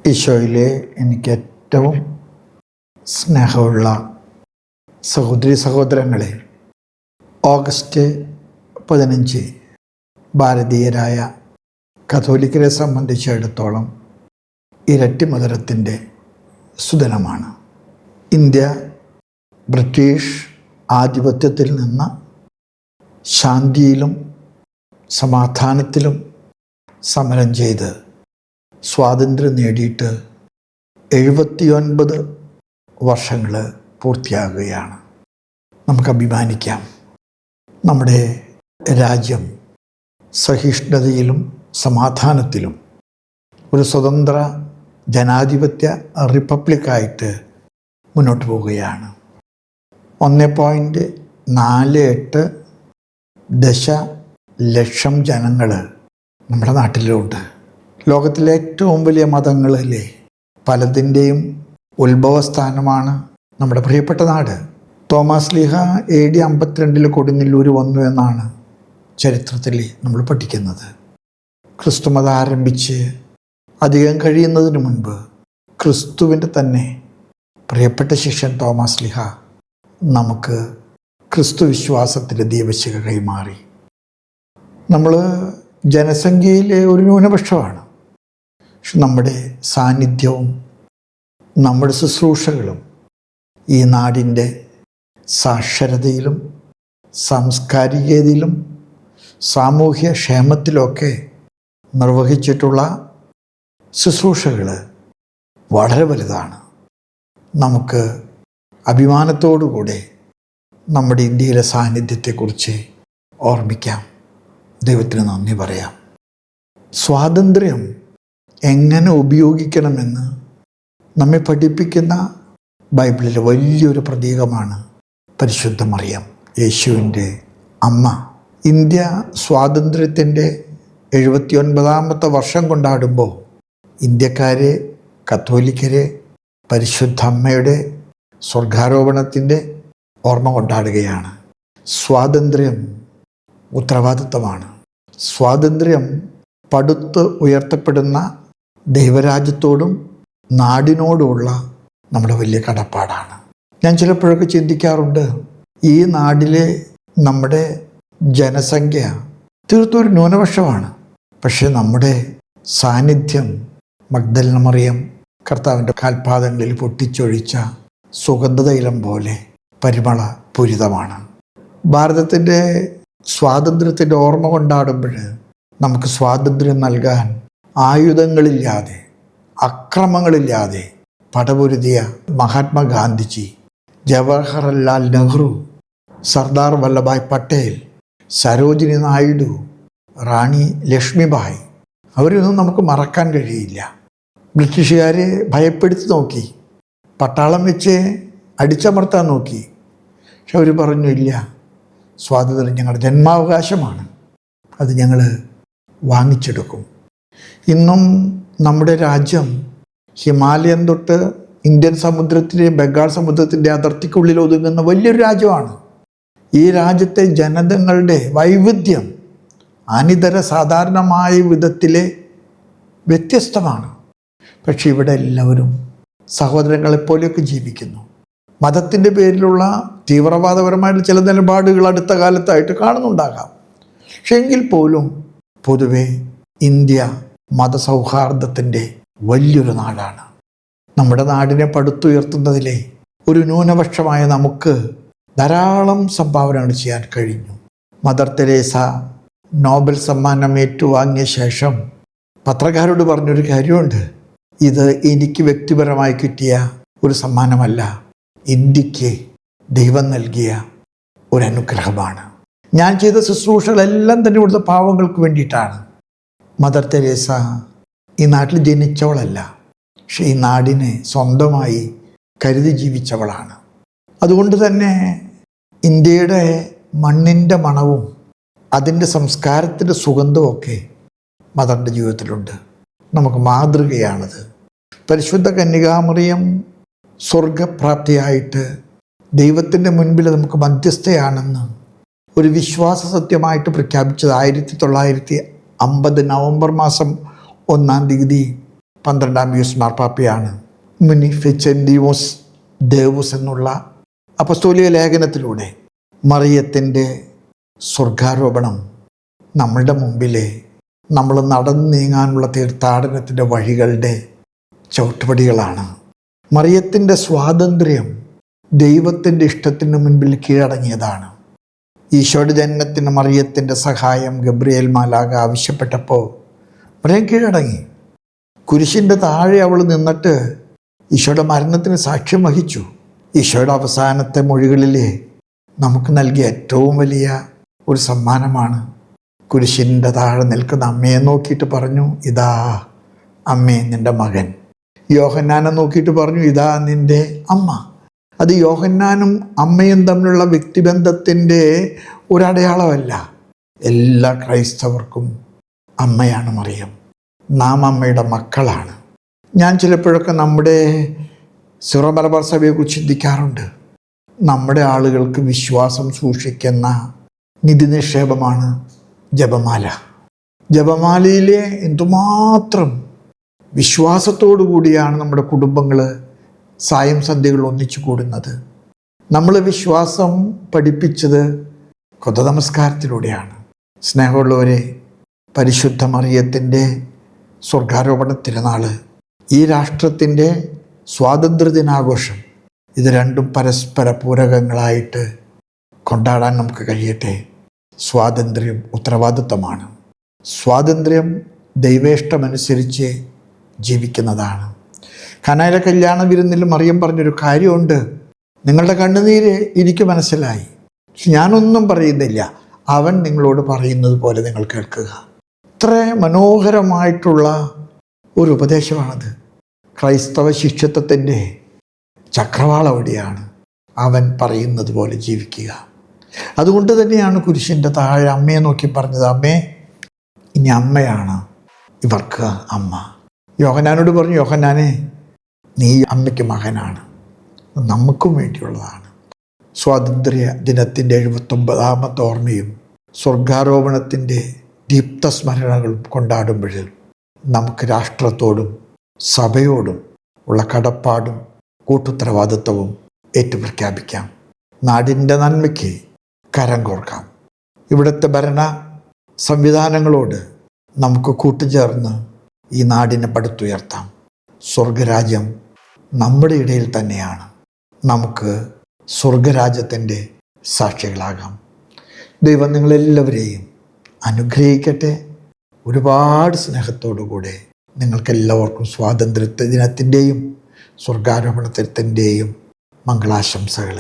ഈശോയിലെ എനിക്ക് ഏറ്റവും സ്നേഹമുള്ള സഹോദരി സഹോദരങ്ങളെ, ഓഗസ്റ്റ് 15 ഭാരതീയരായ കത്തോലിക്കരെ സംബന്ധിച്ചിടത്തോളം ഇരട്ടി മധുരത്തിൻ്റെ സുദിനമാണ്. ഇന്ത്യ ബ്രിട്ടീഷ് ആധിപത്യത്തിൽ നിന്ന് ശാന്തിയിലും സമാധാനത്തിലും സമരം ചെയ്ത് സ്വാതന്ത്ര്യം നേടിയിട്ട് 79 വർഷങ്ങൾ പൂർത്തിയാകുകയാണ്. നമുക്ക് അഭിമാനിക്കാം. നമ്മുടെ രാജ്യം സഹിഷ്ണുതയിലും സമാധാനത്തിലും ഒരു സ്വതന്ത്ര ജനാധിപത്യ റിപ്പബ്ലിക്കായിട്ട് മുന്നോട്ട് പോവുകയാണ്. 1.48 ദശലക്ഷം ജനങ്ങൾ നമ്മുടെ നാട്ടിലുണ്ട്. ലോകത്തിലെ ഏറ്റവും വലിയ മതങ്ങളിലെ പലതിൻ്റെയും ഉത്ഭവസ്ഥാനമാണ് നമ്മുടെ പ്രിയപ്പെട്ട നാട്. തോമാസ് ലീഹ AD 52 കൊടുങ്ങല്ലൂർ വന്നു എന്നാണ് ചരിത്രത്തിൽ നമ്മൾ പഠിക്കുന്നത്. ക്രിസ്തുമതം ആരംഭിച്ച് അധികം കഴിയുന്നതിന് മുൻപ് ക്രിസ്തുവിൻ്റെ തന്നെ പ്രിയപ്പെട്ട ശിഷ്യൻ തോമാസ് ലീഹ നമുക്ക് ക്രിസ്തു വിശ്വാസത്തിൻ്റെ ദീപശിഖ കൈമാറി. നമ്മൾ ജനസംഖ്യയിലെ ഒരു ന്യൂനപക്ഷമാണ്. പക്ഷെ നമ്മുടെ സാന്നിധ്യവും നമ്മുടെ ശുശ്രൂഷകളും ഈ നാടിൻ്റെ സാക്ഷരതയിലും സാംസ്കാരികതയിലും സാമൂഹ്യ ക്ഷേമത്തിലൊക്കെ നിർവഹിച്ചിട്ടുള്ള ശുശ്രൂഷകൾ വളരെ വലുതാണ്. നമുക്ക് അഭിമാനത്തോടുകൂടെ നമ്മുടെ ഇന്ത്യയിലെ സാന്നിധ്യത്തെക്കുറിച്ച് ഓർമ്മിക്കാം. ദൈവത്തിന് നന്ദി പറയാം. സ്വാതന്ത്ര്യം എങ്ങനെ ഉപയോഗിക്കണമെന്ന് നമ്മെ പഠിപ്പിക്കുന്ന ബൈബിളിലെ വലിയൊരു പ്രതീകമാണ് പരിശുദ്ധ മറിയം, യേശുവിൻ്റെ അമ്മ. ഇന്ത്യ സ്വാതന്ത്ര്യത്തിൻ്റെ 79ാമത്തെ വർഷം കൊണ്ടാടുമ്പോൾ ഇന്ത്യക്കാരെ, കത്തോലിക്കരെ പരിശുദ്ധ അമ്മയുടെ സ്വർഗാരോപണത്തിൻ്റെ ഓർമ്മ കൊണ്ടാടുകയാണ്. സ്വാതന്ത്ര്യം ഉത്തരവാദിത്വമാണ്. സ്വാതന്ത്ര്യം പടുത്ത് ഉയർത്തപ്പെടുന്ന ദൈവരാജ്യത്തോടും നാടിനോടുമുള്ള നമ്മുടെ വലിയ കടപ്പാടാണ്. ഞാൻ ചിലപ്പോഴൊക്കെ ചിന്തിക്കാറുണ്ട്, ഈ നാട്ടിലെ നമ്മുടെ ജനസംഖ്യ തീർത്തും ഒരു ന്യൂനപക്ഷമാണ്. പക്ഷെ നമ്മുടെ സാന്നിധ്യം മഗ്ദലന മറിയം കർത്താവിൻ്റെ കാൽപാദങ്ങളിൽ പൊട്ടിച്ചൊഴിച്ച സുഗന്ധതൈലം പോലെ പരിമളപൂരിതമാണ്. ഭാരതത്തിൻ്റെ സ്വാതന്ത്ര്യത്തിൻ്റെ ഓർമ്മ കൊണ്ടാടുമ്പോൾ നമുക്ക് സ്വാതന്ത്ര്യം നൽകാൻ ആയുധങ്ങളില്ലാതെ, അക്രമങ്ങളില്ലാതെ പടപൊരുതിയ മഹാത്മാഗാന്ധിജി, ജവഹർലാൽ നെഹ്റു, സർദാർ വല്ലഭായ് പട്ടേൽ, സരോജിനി നായിഡു, റാണി ലക്ഷ്മിബായി, അവരൊന്നും നമുക്ക് മറക്കാൻ കഴിയില്ല. ബ്രിട്ടീഷുകാരെ ഭയപ്പെടുത്തി നോക്കി, പട്ടാളം വെച്ച് അടിച്ചമർത്താൻ നോക്കി. പക്ഷെ അവർ പറഞ്ഞു, ഇല്ല, സ്വാതന്ത്ര്യം ഞങ്ങളുടെ ജന്മാവകാശമാണ്, അത് ഞങ്ങൾ വാങ്ങിച്ചെടുക്കും. ഇന്നും നമ്മുടെ രാജ്യം ഹിമാലയം തൊട്ട് ഇന്ത്യൻ സമുദ്രത്തിൻ്റെയും ബംഗാൾ സമുദ്രത്തിൻ്റെ അതിർത്തിക്കുള്ളിൽ ഒതുങ്ങുന്ന വലിയൊരു രാജ്യമാണ്. ഈ രാജ്യത്തെ ജനതകളുടെ വൈവിധ്യം അനിതര സാധാരണമായ വിധത്തിലെ വ്യത്യസ്തമാണ്. പക്ഷെ ഇവിടെ എല്ലാവരും സഹോദരങ്ങളെപ്പോലെയൊക്കെ ജീവിക്കുന്നു. മതത്തിൻ്റെ പേരിലുള്ള തീവ്രവാദപരമായിട്ട് ചില നിലപാടുകൾ അടുത്ത കാലത്തായിട്ട് കാണുന്നുണ്ടാകാം. പക്ഷെ എങ്കിൽ പോലും പൊതുവെ ഇന്ത്യ മതസൗഹാർദ്ദത്തിൻ്റെ വലിയൊരു നാടാണ്. നമ്മുടെ നാടിനെ പടുത്തുയർത്തുന്നതിലെ ഒരു ന്യൂനപക്ഷമായ നമുക്ക് ധാരാളം സംഭാവനകൾ ചെയ്യാൻ കഴിഞ്ഞു. മദർ തെരേസ നോബൽ സമ്മാനം ഏറ്റുവാങ്ങിയ ശേഷം പത്രക്കാരോട് പറഞ്ഞൊരു കാര്യമുണ്ട്, ഇത് എനിക്ക് വ്യക്തിപരമായി കിട്ടിയ ഒരു സമ്മാനമല്ല, ഇന്ത്യക്ക് ദൈവം നൽകിയ ഒരു അനുഗ്രഹമാണ്. ഞാൻ ചെയ്ത ശുശ്രൂഷകളെല്ലാം തന്നെ ഇവിടുത്തെ പാവങ്ങൾക്ക് വേണ്ടിയിട്ടാണ്. മദർ തെരേസ ഈ നാട്ടിൽ ജനിച്ചവളല്ല, പക്ഷെ ഈ നാടിനെ സ്വന്തമായി കരുതി ജീവിച്ചവളാണ്. അതുകൊണ്ട് തന്നെ ഇന്ത്യയുടെ മണ്ണിൻ്റെ മണവും അതിൻ്റെ സംസ്കാരത്തിൻ്റെ സുഗന്ധവും ഒക്കെ മദറിൻ്റെ ജീവിതത്തിലുണ്ട്. നമുക്ക് മാതൃകയാണത്. പരിശുദ്ധ കന്യകാമറിയം സ്വർഗപ്രാപ്തിയായിട്ട് ദൈവത്തിൻ്റെ മുൻപിൽ നമുക്ക് മധ്യസ്ഥയാണെന്ന് ഒരു വിശ്വാസ സത്യമായിട്ട് പ്രഖ്യാപിച്ചത് 1950 നവംബർ മാസം 1-ാം തീയതി 12-ാം പീയൂസ് മാർപ്പാപ്പയാണ് മുനിഫിസെന്റിയോസ് ദേവുസ് എന്നുള്ള അപ്പസ്തോലിക ലേഖനത്തിലൂടെ മറിയത്തിൻ്റെ സ്വർഗാരോപണം നമ്മളുടെ മുമ്പിലെ നമ്മൾ നടന്നു നീങ്ങാനുള്ള തീർത്ഥാടനത്തിൻ്റെ വഴികളുടെ ചവിട്ടുപടികളാണ്. മറിയത്തിൻ്റെ സ്വാതന്ത്ര്യം ദൈവത്തിൻ്റെ ഇഷ്ടത്തിന് മുൻപിൽ കീഴടങ്ങിയതാണ്. ഈശോയുടെ ജനനത്തിന് മറിയത്തിൻ്റെ സഹായം ഗബ്രിയേൽ മാലാഖ ആവശ്യപ്പെട്ടപ്പോൾ മറിയം കീഴടങ്ങി. കുരിശിൻ്റെ താഴെ അവൾ നിന്നിട്ട് ഈശോയുടെ മരണത്തിന് സാക്ഷ്യം വഹിച്ചു. ഈശോയുടെ അവസാനത്തെ മൊഴികളിലെ നമുക്ക് നൽകിയ ഏറ്റവും വലിയ ഒരു സമ്മാനമാണ് കുരിശിൻ്റെ താഴെ നിൽക്കുന്ന അമ്മയെ നോക്കിയിട്ട് പറഞ്ഞു, ഇതാ അമ്മേ നിൻ്റെ മകൻ. യോഹന്നാനെ നോക്കിയിട്ട് പറഞ്ഞു, ഇതാ നിൻ്റെ അമ്മ. അത് യോഹന്നാനും അമ്മയും തമ്മിലുള്ള വ്യക്തിബന്ധത്തിൻ്റെ ഒരടയാളമല്ല. എല്ലാ ക്രൈസ്തവർക്കും അമ്മയാണ് മറിയം. നാം അമ്മയുടെ മക്കളാണ്. ഞാൻ ചിലപ്പോഴൊക്കെ നമ്മുടെ സിറോ മലബാർ സഭയെക്കുറിച്ച് ചിന്തിക്കാറുണ്ട്. നമ്മുടെ ആളുകൾക്ക് വിശ്വാസം സൂക്ഷിക്കുന്ന നിധി നിക്ഷേപമാണ് ജപമാല. ജപമാലയിലെ എന്തുമാത്രം വിശ്വാസത്തോടു കൂടിയാണ് നമ്മുടെ കുടുംബങ്ങൾ സായം സന്ധ്യകൾ ഒന്നിച്ചു കൂടുന്നത്. നമ്മൾ വിശ്വാസം പഠിപ്പിച്ചത് നമസ്കാരത്തിലൂടെയാണ്. സ്നേഹമുള്ളവരെ, പരിശുദ്ധ മറിയത്തിൻ്റെ സ്വർഗാരോപണ തിരുനാൾ, ഈ രാഷ്ട്രത്തിൻ്റെ സ്വാതന്ത്ര്യദിനാഘോഷം, ഇത് രണ്ടും പരസ്പര പൂരകങ്ങളായിട്ട് കൊണ്ടാടാൻ നമുക്ക് കഴിയട്ടെ. സ്വാതന്ത്ര്യം ഉത്തരവാദിത്വമാണ്. സ്വാതന്ത്ര്യം ദൈവേഷ്ടമനുസരിച്ച് ജീവിക്കുന്നതാണ്. ഖനായിലെ കല്യാണ വിരുന്നിൽ മറിയം പറഞ്ഞൊരു കാര്യമുണ്ട്. നിങ്ങളുടെ കണ്ണുനീര് എനിക്ക് മനസ്സിലായി, ഞാനൊന്നും പറയുന്നില്ല, അവൻ നിങ്ങളോട് പറയുന്നത് പോലെ നിങ്ങൾ കേൾക്കുക. ഇത്ര മനോഹരമായിട്ടുള്ള ഒരു ഉപദേശമാണത്. ക്രൈസ്തവ ശിഷ്യത്വത്തിൻ്റെ ചക്രവാളം എവിടെയാണ്? അവൻ പറയുന്നത് പോലെ ജീവിക്കുക. അതുകൊണ്ട് തന്നെയാണ് കുരിശിൻ്റെ താഴെ അമ്മയെ നോക്കി പറഞ്ഞത്, അമ്മേ ഇനി അമ്മയാണ് ഇവർക്ക് അമ്മ. യോഹന്നാനോട് പറഞ്ഞു, യോഹന്നാനെ നീ അമ്മയ്ക്ക് മകനാണ്, നമുക്കും വേണ്ടിയുള്ളതാണ്. സ്വാതന്ത്ര്യ ദിനത്തിൻ്റെ 79ാമത്തെ ഓർമ്മയും സ്വർഗാരോപണത്തിൻ്റെ ദീപ്തസ്മരണകളും കൊണ്ടാടുമ്പോൾ നമുക്ക് രാഷ്ട്രത്തോടും സഭയോടും ഉള്ള കടപ്പാടും കൂട്ടുത്തരവാദിത്വവും ഏറ്റുപ്രഖ്യാപിക്കാം. നാടിൻ്റെ നന്മയ്ക്ക് കരം കോർക്കാം. ഇവിടുത്തെ ഭരണ സംവിധാനങ്ങളോട് നമുക്ക് കൂട്ടുചേർന്ന് ഈ നാടിനെ പടുത്തുയർത്താം. സ്വർഗരാജ്യം നമ്മുടെ ഇടയിൽ തന്നെയാണ്. നമുക്ക് സ്വർഗരാജ്യത്തിൻ്റെ സാക്ഷികളാകാം. ദൈവം നിങ്ങളെല്ലാവരെയും അനുഗ്രഹിക്കട്ടെ. ഒരുപാട് സ്നേഹത്തോടുകൂടെ നിങ്ങൾക്കെല്ലാവർക്കും സ്വാതന്ത്ര്യ ദിനത്തിൻ്റെയും സ്വർഗാരോപണത്തിൻ്റെയും മംഗളാശംസകൾ.